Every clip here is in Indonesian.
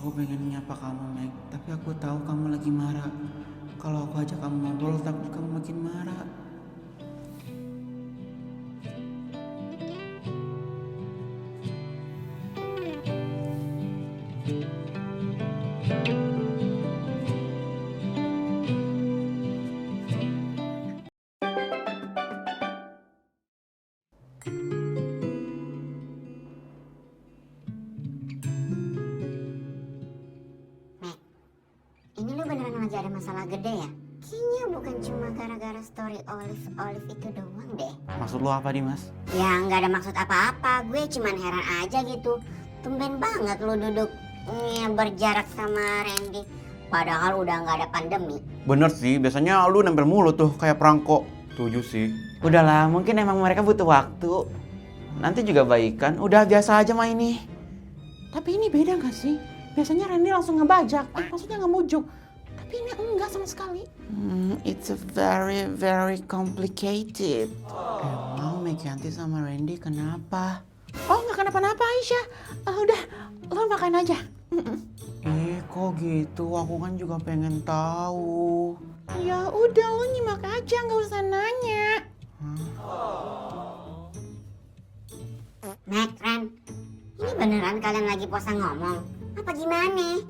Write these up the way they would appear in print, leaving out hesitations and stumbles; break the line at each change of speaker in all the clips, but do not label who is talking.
Aku pengen nyapa kamu, Meg, tapi aku tahu kamu lagi marah. Kalau aku ajak kamu ngobrol, takut kamu makin marah.
Mek, ini lu beneran lagi ada masalah gede ya? Kayaknya bukan cuma gara-gara story Olive itu doang deh.
Maksud lu apa, Dimas?
Ya nggak ada maksud apa-apa, gue cuman heran aja gitu. Tumben banget lu duduk berjarak sama Randy. Padahal udah nggak ada pandemi.
Bener sih, biasanya lu nempel mulu tuh kayak perangko. Setuju sih. Udahlah, mungkin emang mereka butuh waktu. Nanti juga baikan, udah biasa aja mah ini. Tapi ini beda gak sih? Biasanya Randy langsung ngebajak, maksudnya ngemujuk. Tapi ini enggak sama sekali. It's a very complicated. Emang Meghanti sama Randy kenapa? Oh nggak kenapa-napa Aisyah. Udah, lo makan aja. Kok gitu? Aku kan juga pengen tahu. Ya udah, lo nyimak aja, nggak usah nanya.
Mek, Ren, ini beneran kalian lagi puasa ngomong? Apa gimana?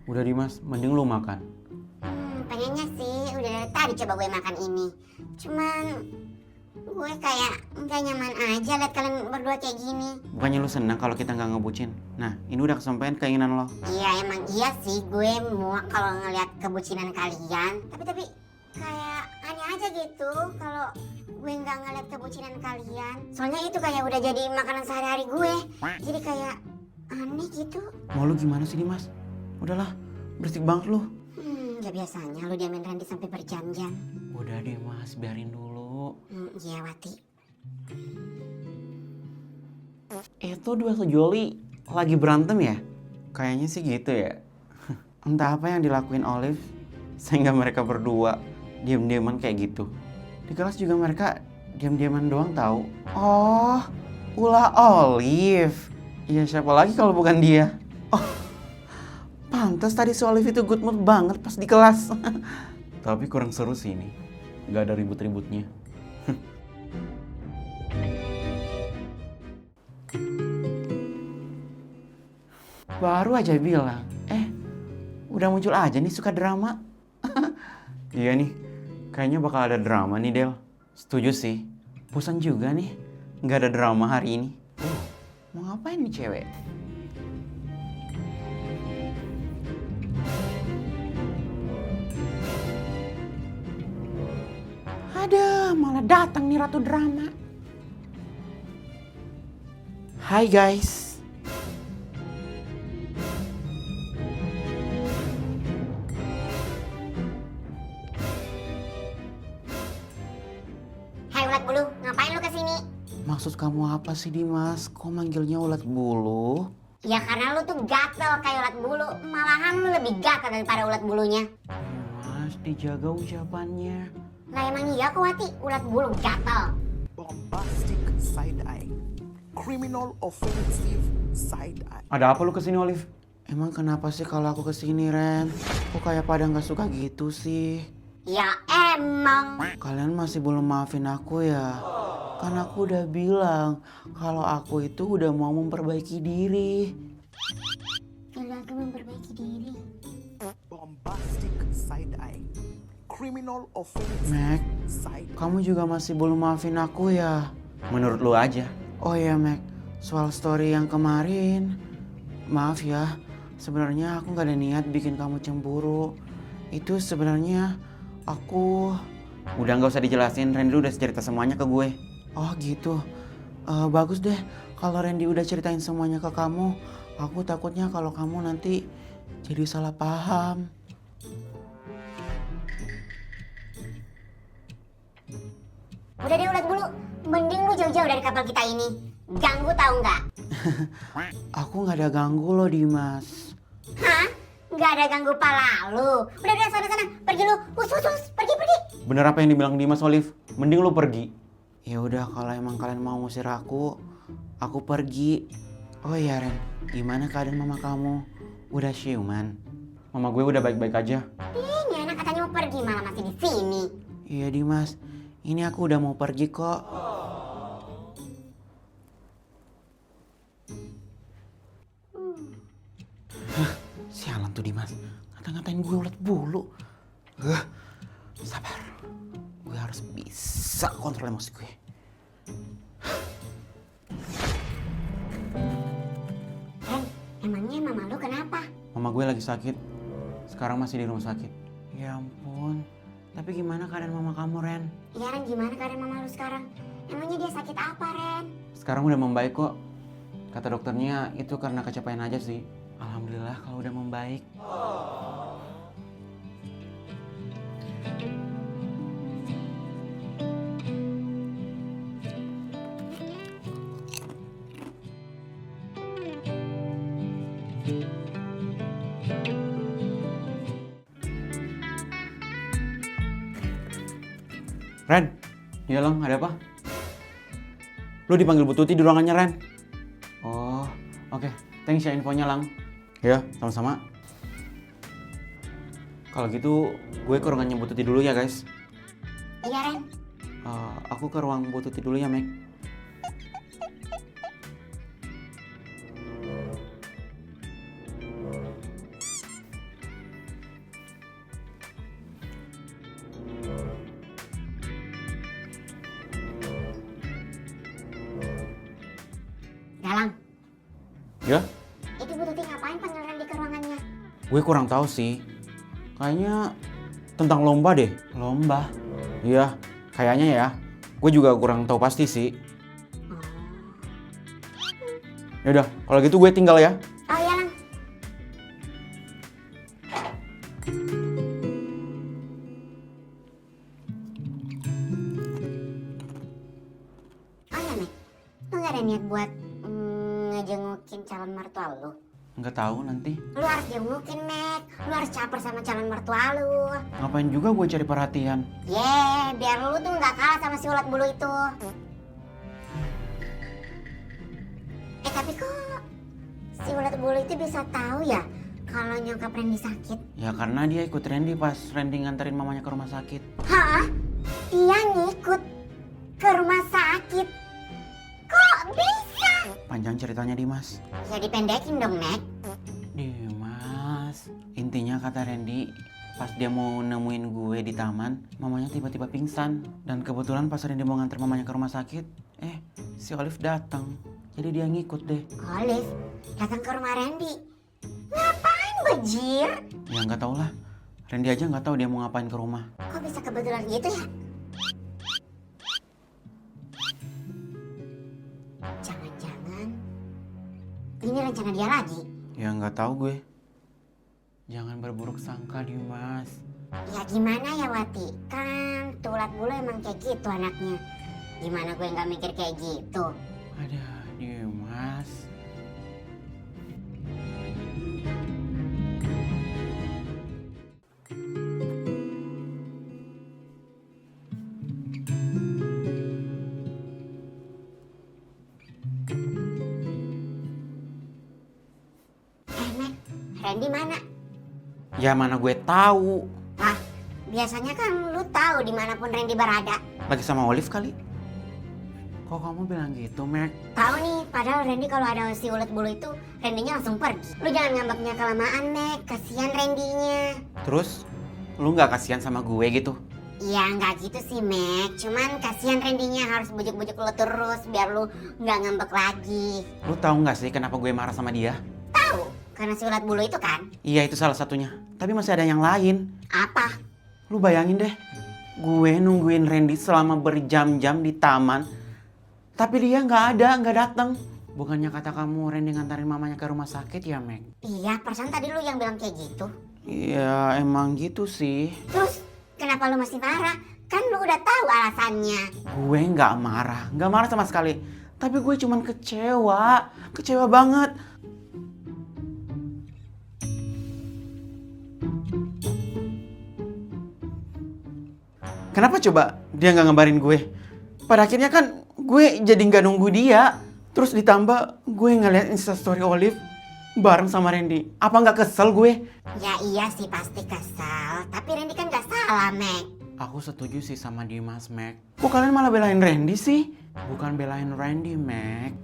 Udah Dimas, mending lu makan.
Pengennya sih udah dari tadi coba gue makan ini. Cuman gue kayak nggak nyaman aja liat kalian berdua kayak gini.
Bukannya lu senang kalau kita nggak ngebucin? Nah, ini udah kesampaian keinginan lo.
Iya emang iya sih gue muak kalau ngeliat kebucinan kalian. Tapi kayak aneh aja gitu kalau gue nggak ngeliat kebucinan kalian. Soalnya itu kayak udah jadi makanan sehari-hari gue. Jadi kayak aneh gitu.
Mau lu gimana sih Dimas? Udahlah, berisik banget lu.
Gak biasanya lu diamin Randy sampai berjam-jam.
Udah deh Mas, biarin dulu.
Iya Wati.
Itu dua sejoli lagi berantem ya? Kayaknya sih gitu ya. Entah apa yang dilakuin Olive sehingga mereka berdua diam-diaman kayak gitu. Di kelas juga mereka diam-diaman doang tahu. Oh, ulah Olive. Iya siapa lagi kalau bukan dia? Oh, pantas tadi si Olive itu good mood banget pas di kelas. Tapi kurang seru sih ini. Gak ada ribut-ributnya. Baru aja bilang, udah muncul aja nih suka drama. Iya nih, kayaknya bakal ada drama nih Del. Setuju sih, bosan juga nih, nggak ada drama hari ini. Mau ngapain nih cewek? Ada, malah datang nih ratu drama. Hai guys.
Hai ulat bulu, ngapain lu kesini?
Maksud kamu apa sih Dimas? Kok manggilnya ulat bulu?
Ya karena lu tuh gatel kayak ulat bulu. Malahan lu lebih gatel daripada ulat bulunya.
Mas, dijaga ucapannya.
Lah emang iya kok Wati, ulat bulu gatel.
Bombastic side eye, criminal offensive side eye.
Ada apa lu kesini Olive? Emang kenapa sih kalau aku kesini Ren? Kok kayak pada nggak suka gitu sih?
Ya emang.
Kalian masih belum maafin aku ya? Kan aku udah bilang kalau aku itu udah mau memperbaiki diri.
Kalau aku memperbaiki diri.
Bombastic side eye, criminal offensive
Mac,
side eye.
kamu juga masih belum maafin aku ya? Menurut lu aja. Oh ya Mac, soal story yang kemarin. Maaf ya, sebenarnya aku gak ada niat bikin kamu cemburu. Itu sebenarnya aku... Udah gak usah dijelasin, Randy udah cerita semuanya ke gue. Oh gitu, bagus deh kalau Randy udah ceritain semuanya ke kamu. Aku takutnya kalau kamu nanti jadi salah paham.
Udah deh ulat bulu, mending lu jauh-jauh dari kapal kita ini. Ganggu tahu nggak?
Aku gak ada ganggu loh Dimas.
Hah? Nggak ada ganggu pala lu. Udah sana, pergi lu. Hus, pergi.
Bener apa yang dibilang Dimas Olive? Mending lu pergi. Ya udah kalau emang kalian mau ngusir aku pergi. Oh iya Ren, gimana keadaan mama kamu? Udah siuman? Mama gue udah baik-baik aja.
Ini anak katanya mau pergi malah masih di sini.
Iya Dimas, ini aku udah mau pergi kok. Hah, sialan tuh Dimas, ngata-ngatain gue ulet bulu. Sabar, gue harus bisa kontrol emosi gue.
Ren, emangnya mama lu kenapa?
Mama gue lagi sakit, sekarang masih di rumah sakit. Ya ampun, tapi gimana keadaan mama kamu Ren?
Iya Ren, gimana keadaan mama lu sekarang? Emangnya dia sakit apa Ren?
Sekarang udah membaik kok. Kata dokternya itu karena kecapean aja sih. Alhamdulillah kalau udah membaik. Ren, iya Lang, ada apa? Lu dipanggil Bu Tuti di ruangannya Ren. Oh, oke. Thanks ya infonya Lang. Ya, sama-sama. Kalau gitu, gue ke ruangannya Bu Tuti dulu ya guys.
Iya Ren.
Aku ke ruang Bu Tuti dulu ya Meg.
Galang,
Ya,
itu Bu Tuti ngapain panggil Randy ke ruangannya?
gue kurang tahu sih. Kayaknya tentang lomba deh. Lomba? Iya, kayaknya ya. Gue juga kurang tahu pasti sih. Ya udah, kalau gitu gue tinggal ya.
Oh iya Lang. Oh iya Mek, lu gak ada niat buat ngejengukin calon mertua lu?
Nggak tahu nanti.
Lu harus jengukin Mek, lu harus caper sama calon mertua lu.
Ngapain juga gue cari perhatian?
Biar lu tuh gak kalah sama si ulat bulu itu. Tapi kok si ulat bulu itu bisa tahu ya kalau nyokap Randy sakit?
Ya karena dia ikut Randy pas Randy nganterin mamanya ke rumah sakit.
Hah? Dia ngikut ke rumah sakit? Kok bisa?
Panjang ceritanya Dimas.
Ya dipendekin dong, Mek.
Dimas, intinya kata Randy, pas dia mau nemuin gue di taman, mamanya tiba-tiba pingsan. Dan kebetulan pas Randy mau nganter mamanya ke rumah sakit, si Olive datang. Jadi dia ngikut deh.
Olive datang ke rumah Randy. Ngapain bejir?
Ya nggak tau lah. Randy aja nggak tahu dia mau ngapain ke rumah.
Kok bisa kebetulan gitu ya? Jangan-jangan ini rencana dia lagi.
Ya nggak tahu gue. Jangan berburuk sangka Dimas.
Ya gimana ya Wati? Kan tulat bulu emang kayak gitu anaknya. Gimana gue nggak mikir kayak gitu?
Ada Dimas.
Mek, Randy mana?
Ya mana gue tahu.
Lah, biasanya kan lu tahu dimanapun Randy berada.
Lagi sama Olive kali. Kok kamu bilang gitu, Mac?
Tahu nih, padahal Randy kalau ada si ulet bulu itu, Randy-nya langsung pergi. Lu jangan ngambeknya kelamaan, Mek. Kasihan Randy-nya.
Terus, lu nggak kasihan sama gue gitu?
Ya nggak gitu sih, Mek. Cuman kasihan Randy-nya harus bujuk-bujuk lu terus biar lu nggak ngambek lagi.
Lu tahu nggak sih kenapa gue marah sama dia?
Tahu, karena si ulet bulu itu kan.
Iya, itu salah satunya. Tapi masih ada yang lain.
Apa?
Lu bayangin deh, gue nungguin Randy selama berjam-jam di taman. Tapi dia nggak datang. Bukannya kata kamu Randy ngantarin mamanya ke rumah sakit ya, Mac?
Iya, perasaan tadi lu yang bilang kayak gitu.
Iya, emang gitu sih.
Terus, kenapa lu masih marah? Kan lu udah tahu alasannya.
Gue nggak marah sama sekali. Tapi gue cuman kecewa banget. Kenapa coba dia nggak ngabarin gue? Pada akhirnya kan gue jadi nggak nunggu dia. Terus ditambah gue ngeliat instastory Olive bareng sama Randy. Apa nggak kesel gue?
Ya iya sih pasti kesal. Tapi Randy kan gak salah, Mac.
Aku setuju sih sama Dimas, Mac. Kok kalian malah belain Randy sih? Bukan belain Randy, Mac.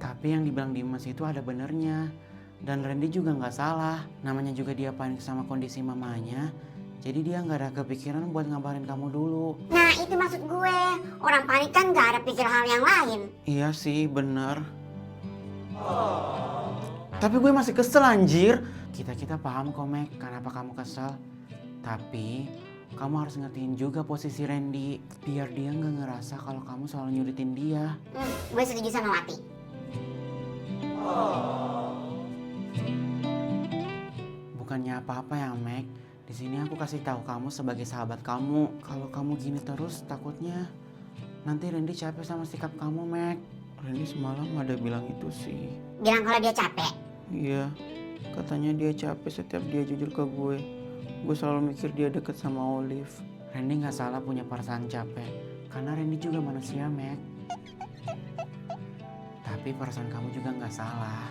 Tapi yang dibilang Dimas itu ada benernya. Dan Randy juga nggak salah. Namanya juga dia panik sama kondisi mamanya. Jadi dia nggak ada kepikiran buat ngabarin kamu dulu.
Nah itu maksud gue. Orang panik kan gak ada pikir hal yang lain.
Iya sih, bener. Tapi gue masih kesel anjir. Kita paham kok, Mac, kenapa kamu kesel. Tapi kamu harus ngertiin juga posisi Randy. Biar dia nggak ngerasa kalau kamu selalu nyulitin dia.
Gue setuju sama Wati.
Bukannya apa-apa ya, Mac. Di sini aku kasih tahu kamu sebagai sahabat kamu. Kalau kamu gini terus, takutnya nanti Randy capek sama sikap kamu, Mac. Randy semalam ada bilang itu sih.
Bilang kalau dia capek.
Iya, katanya dia capek setiap dia jujur ke gue. Gue selalu mikir dia deket sama Olive. Randy nggak salah punya perasaan capek, karena Randy juga manusia, Mac. Tapi perasaan kamu juga nggak salah.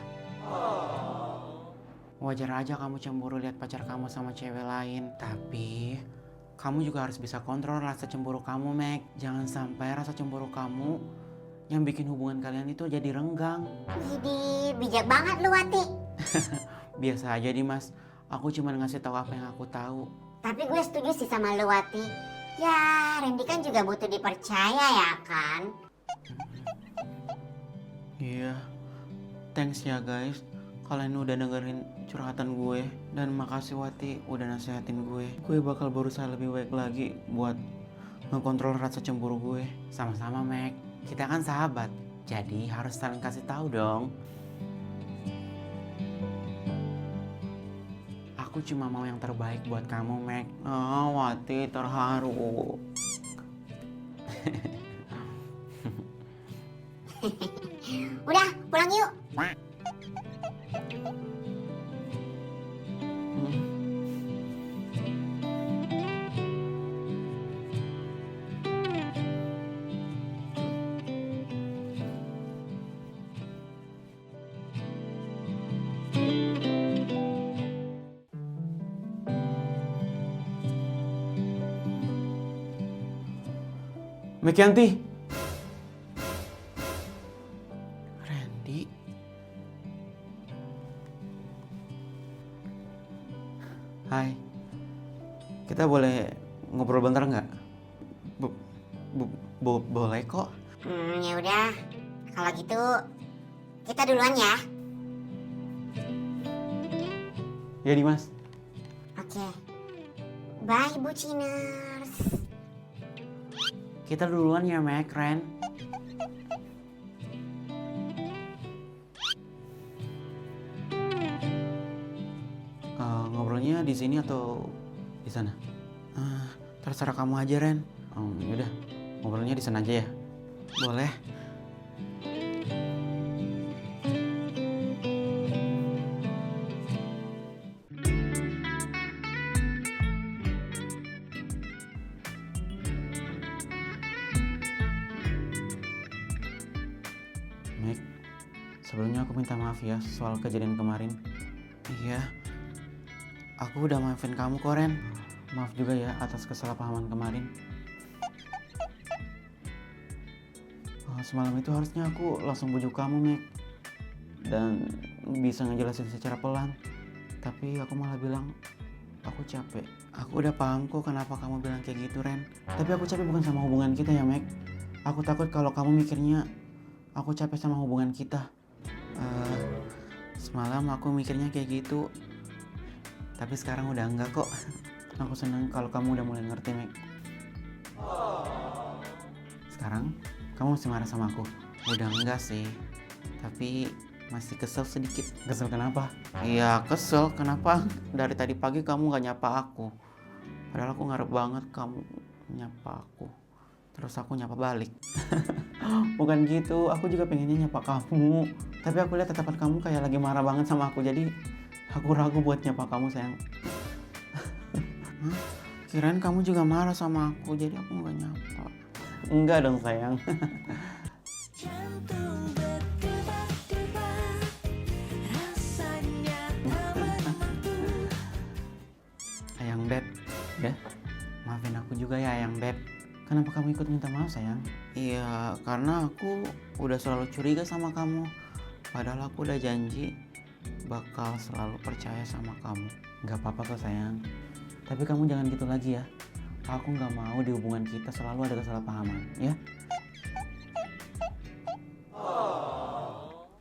Wajar aja kamu cemburu lihat pacar kamu sama cewek lain. Tapi kamu juga harus bisa kontrol rasa cemburu kamu, Mac. Jangan sampai rasa cemburu kamu yang bikin hubungan kalian itu jadi renggang.
Jadi bijak banget lu, Wati.
Biasa aja Dimas, aku cuma ngasih tahu apa yang aku tahu.
Tapi gue setuju sih sama lu, Wati. Ya Randy kan juga butuh dipercaya ya kan.
Iya, thanks ya guys. Kalian udah dengerin curhatan gue. Dan makasih Wati udah nasehatin gue. Gue bakal berusaha lebih baik lagi buat ngekontrol rasa cemburu gue. Sama-sama, Mac. Kita kan sahabat, jadi harus saling kasih tahu dong. Aku cuma mau yang terbaik buat kamu, Mac. Oh, Wati terharu.
Udah pulang yuk.
Mekianti. Randy. Hai. Kita boleh ngobrol bentar nggak? Boleh kok.
Ya udah. Kalau gitu kita duluan ya.
Ya Dimas.
Oke. Bye buciners.
Kita duluan ya, Mac, Ren. Ngobrolnya di sini atau di sana? Terserah kamu aja, Ren. Yaudah, ngobrolnya di sana aja ya. Boleh. Mac, sebelumnya aku minta maaf ya soal kejadian kemarin. Iya, aku udah maafin kamu kok, Ren. Maaf juga ya atas kesalahpahaman kemarin. Semalam itu harusnya aku langsung bujuk kamu, Mac. Dan bisa ngejelasin secara pelan. Tapi aku malah bilang, aku capek. Aku udah paham kok kenapa kamu bilang kayak gitu, Ren. Tapi aku capek bukan sama hubungan kita ya, Mac. Aku takut kalau kamu mikirnya aku capek sama hubungan kita. Semalam aku mikirnya kayak gitu. Tapi sekarang udah enggak kok. Aku senang kalau kamu udah mulai ngerti, Mac. Sekarang kamu masih marah sama aku? Udah enggak sih. Tapi masih kesel sedikit. Kesel kenapa? Iya kesel, kenapa dari tadi pagi kamu gak nyapa aku? Padahal aku ngarep banget kamu nyapa aku. Terus aku nyapa balik. Bukan gitu, aku juga pengennya nyapa kamu. Tapi aku lihat tatapan kamu kayak lagi marah banget sama aku. Jadi aku ragu buat nyapa kamu, sayang. Kirain kamu juga marah sama aku, jadi aku nggak nyapa. Enggak dong sayang. Ayang Beb, ya maafin aku juga ya Ayang Beb. Kenapa kamu ikut minta maaf sayang? Iya, karena aku udah selalu curiga sama kamu. Padahal aku udah janji bakal selalu percaya sama kamu. Gak apa-apa kok sayang. Tapi kamu jangan gitu lagi ya. Aku gak mau di hubungan kita selalu ada kesalahpahaman, ya.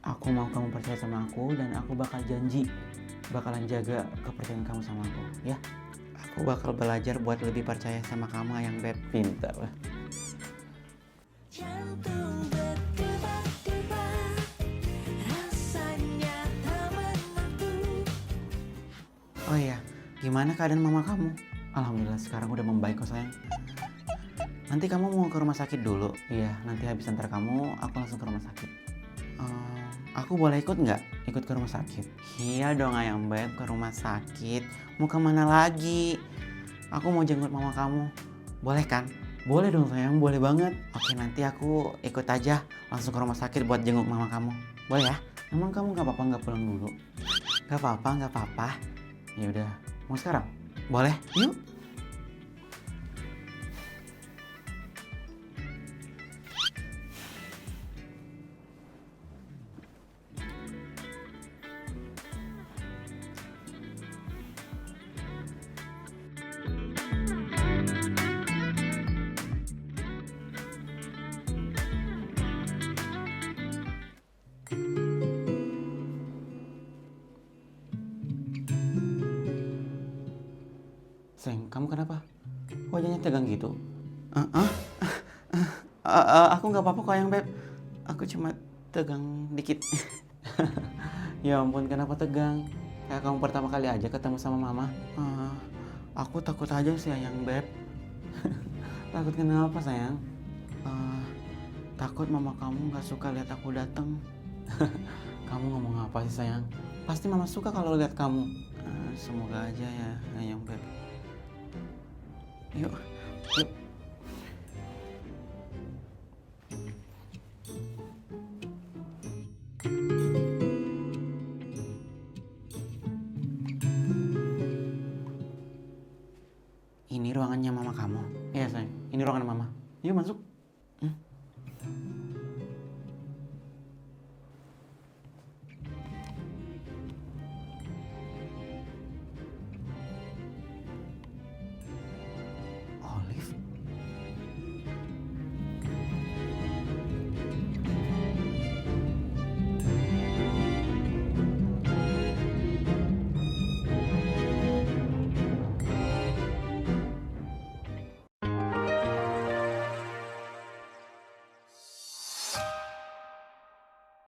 Aku mau kamu percaya sama aku dan aku bakal janji bakalan jaga kepercayaan kamu sama aku, ya. Aku bakal belajar buat lebih percaya sama kamu Ayang Beb. Pintar. Oh iya, gimana keadaan mama kamu? Alhamdulillah sekarang udah membaik kok sayang. Nanti kamu mau ke rumah sakit dulu? Iya, nanti habis antar kamu, aku langsung ke rumah sakit. Aku boleh ikut nggak? Ikut ke rumah sakit? Iya dong Ayang Beb, ke rumah sakit. Mau kemana lagi? Aku mau jenguk mama kamu. Boleh kan? Boleh dong sayang, boleh banget. Oke, nanti aku ikut aja langsung ke rumah sakit buat jenguk mama kamu. Boleh ya? Emang kamu nggak apa-apa nggak pulang dulu? Nggak apa-apa, nggak apa-apa. Ya udah, mau sekarang? Boleh? Yuk. Sayang, kamu kenapa? Wajahnya tegang gitu? Aku nggak apa-apa kok Ayang Beb. Aku cuma tegang dikit. Ya ampun, kenapa tegang? Kayak kamu pertama kali aja ketemu sama mama. Aku takut aja sih Ayang Beb. Takut kenapa sayang? Takut mama kamu nggak suka lihat aku datang. Kamu ngomong apa sih sayang? Pasti mama suka kalau lihat kamu. Semoga aja ya Ayang Beb. Yuk, yuk.